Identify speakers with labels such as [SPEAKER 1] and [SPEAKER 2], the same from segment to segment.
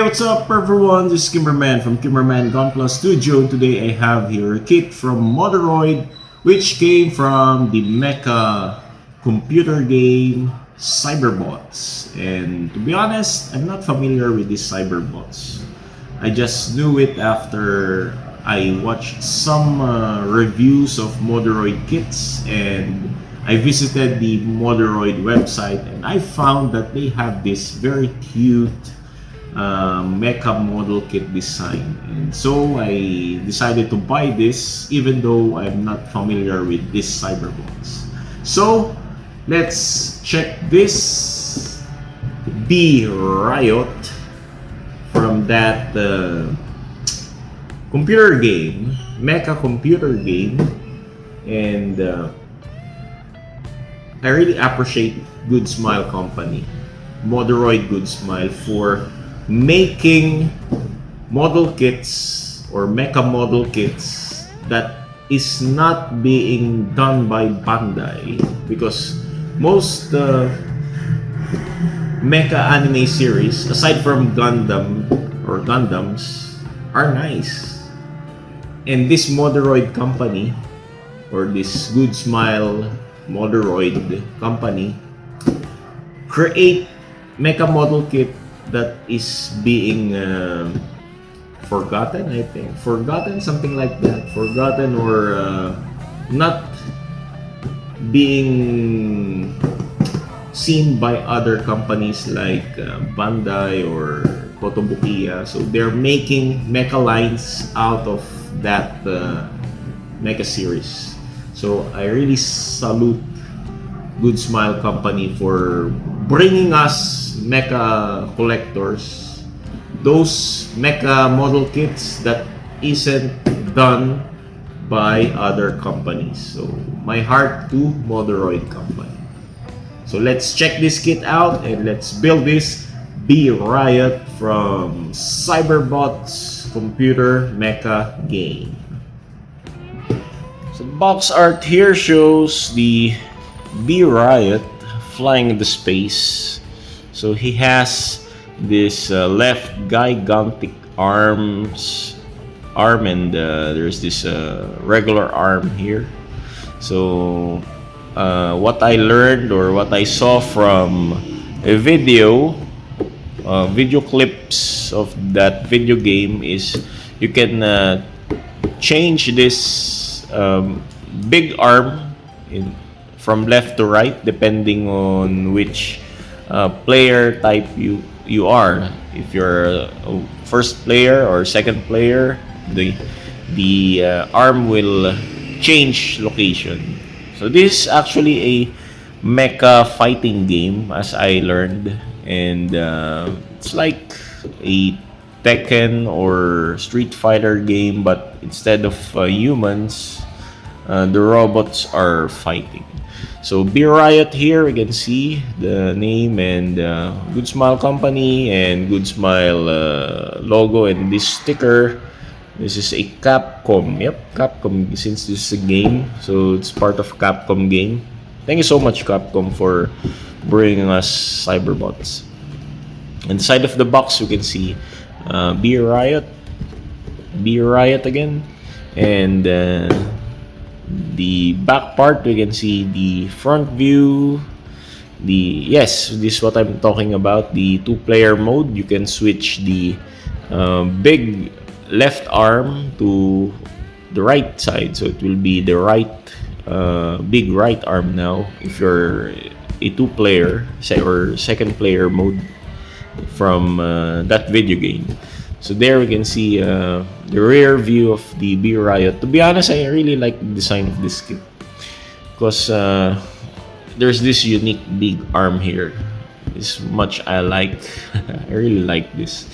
[SPEAKER 1] what's up everyone? This is Kimberman from Kimberman Gunpla Studio. Today I have here a kit from Moderoid, which came from the Mecha computer game CYBERBOTS. And to be honest, I'm not familiar with these CYBERBOTS. I just knew it after I watched some reviews of Moderoid kits, and I visited the Moderoid website and I found that they have this very cute mecha model kit design, and so I decided to buy this even though I'm not familiar with this CYBERBOTS. So let's check this B-RIOT from that computer game, mecha computer game, and I really appreciate Good Smile Company, Moderoid Good Smile, for making model kits or mecha model kits that is not being done by Bandai, because most mecha anime series aside from Gundam or Gundams are nice, and this Moderoid company or this Good Smile Moderoid company create mecha model kit that is being forgotten, I think. Forgotten, something like that. Forgotten or not being seen by other companies like Bandai or Kotobukiya. So they're making mecha lines out of that mecha series. So I really salute Good Smile Company for bringing us mecha collectors those mecha model kits that isn't done by other companies. So my heart to Moderoid Company. So let's check this kit out and let's build this B-RIOT from CYBERBOTS computer mecha game. So the box art here shows the B-RIOT flying into space. So he has this left gigantic arm, and there's this regular arm here. So what I learned or what I saw from a video clips of that video game is you can change this big arm from left to right depending on which player type you are. If you're a first player or second player, the arm will change location. So this is actually a mecha fighting game, as I learned, and it's like a Tekken or Street Fighter game, but instead of humans, the robots are fighting. So B-RIOT here, we can see the name and Good Smile Company and Good Smile logo, and this sticker. This is a Capcom. Yep, Capcom, since this is a game, so it's part of Capcom game. Thank you so much, Capcom, for bringing us CYBERBOTS. On the side of the box, you can see B-RIOT again, and the back part, we can see the front view. This is what I'm talking about, the two-player mode. You can switch the big left arm to the right side, so it will be the big right arm now if you're a two-player or second player mode from that video game. So there we can see the rear view of the B-RIOT. To be honest, I really like the design of this kit because there's this unique big arm here. This much I like. I really like this.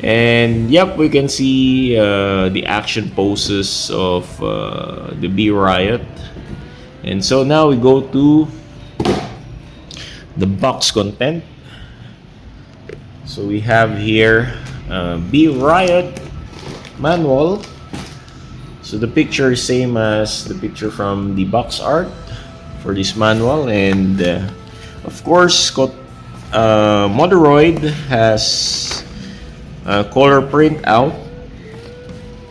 [SPEAKER 1] And yep, we can see the action poses of the B-RIOT. And so now we go to the box content. So we have here B-RIOT manual. So the picture is same as the picture from the box art for this manual, and of course Moderoid has color printout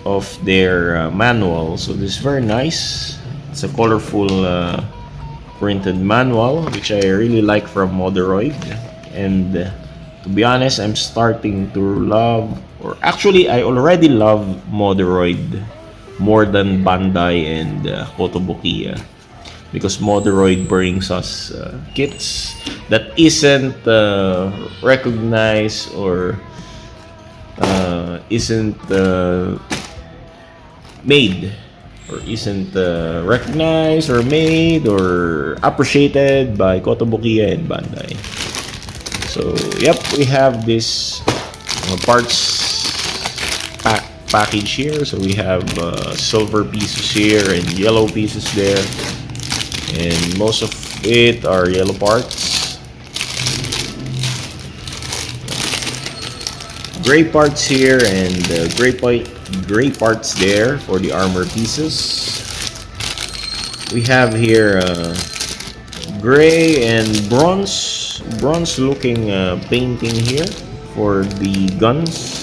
[SPEAKER 1] of their manual. So this is very nice. It's a colorful printed manual, which I really like from Moderoid. And to be honest, I'm starting to love, or actually I already love Moderoid more than Bandai and Kotobukiya, because Moderoid brings us kits that isn't recognized or isn't made, or isn't recognized or made or appreciated by Kotobukiya and Bandai. So yep, we have this parts package here. So we have silver pieces here and yellow pieces there, and most of it are yellow parts. Gray parts here and gray parts there for the armor pieces. We have here gray and bronze looking painting here for the guns.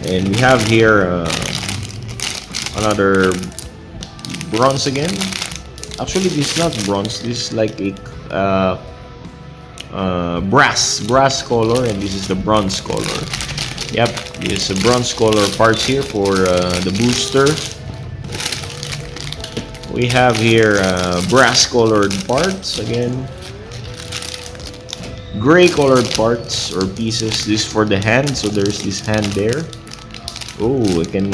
[SPEAKER 1] And we have here another bronze again. Actually, this is not bronze. This is like a brass color, and this is the bronze color. Yep, this is a bronze color parts here for the booster. We have here brass colored parts again. Gray colored parts or pieces. This is for the hand, so there's this hand there. Oh, I can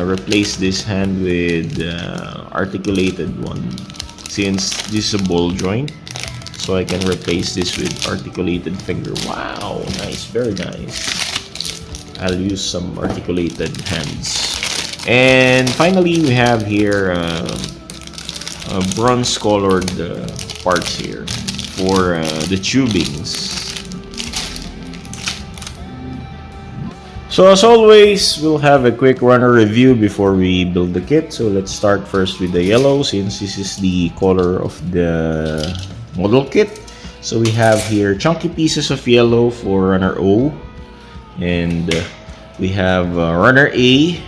[SPEAKER 1] replace this hand with articulated one, since this is a ball joint. So I can replace this with articulated finger. Wow, nice, very nice. I'll use some articulated hands. And finally, we have here bronze colored parts here for the tubings. So as always, we'll have a quick runner review before we build the kit. So let's start first with the yellow, since this is the color of the model kit. So we have here chunky pieces of yellow for runner O, and we have runner A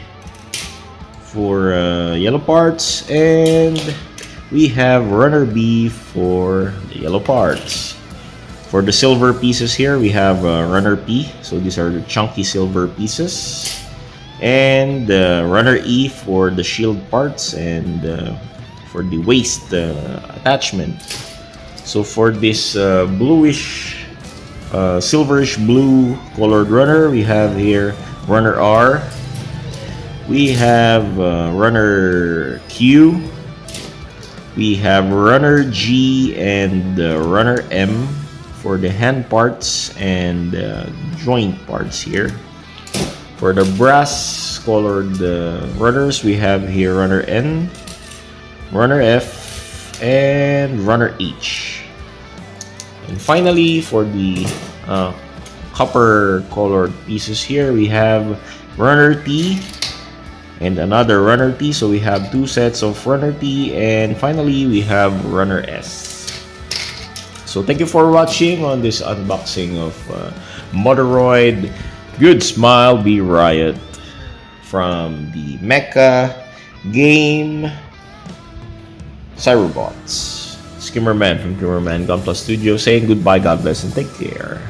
[SPEAKER 1] for yellow parts, and we have runner B for the yellow parts. For the silver pieces here, we have runner P, so these are the chunky silver pieces, and runner E for the shield parts and for the waist attachment. So for this bluish, silverish blue colored runner, we have here runner R, we have runner Q, we have runner G, and runner M for the hand parts and joint parts here. For the brass colored runners, we have here runner N, runner F, and runner H. And finally, for the copper colored pieces here, we have runner T and another runner T. So we have two sets of runner T, and finally we have runner S. So thank you for watching on this unboxing of Moderoid Good Smile B-RIOT from the Mecha game Cyberbots. Skimmerman from Skimmerman Gunpla Studio saying goodbye, God bless, and take care.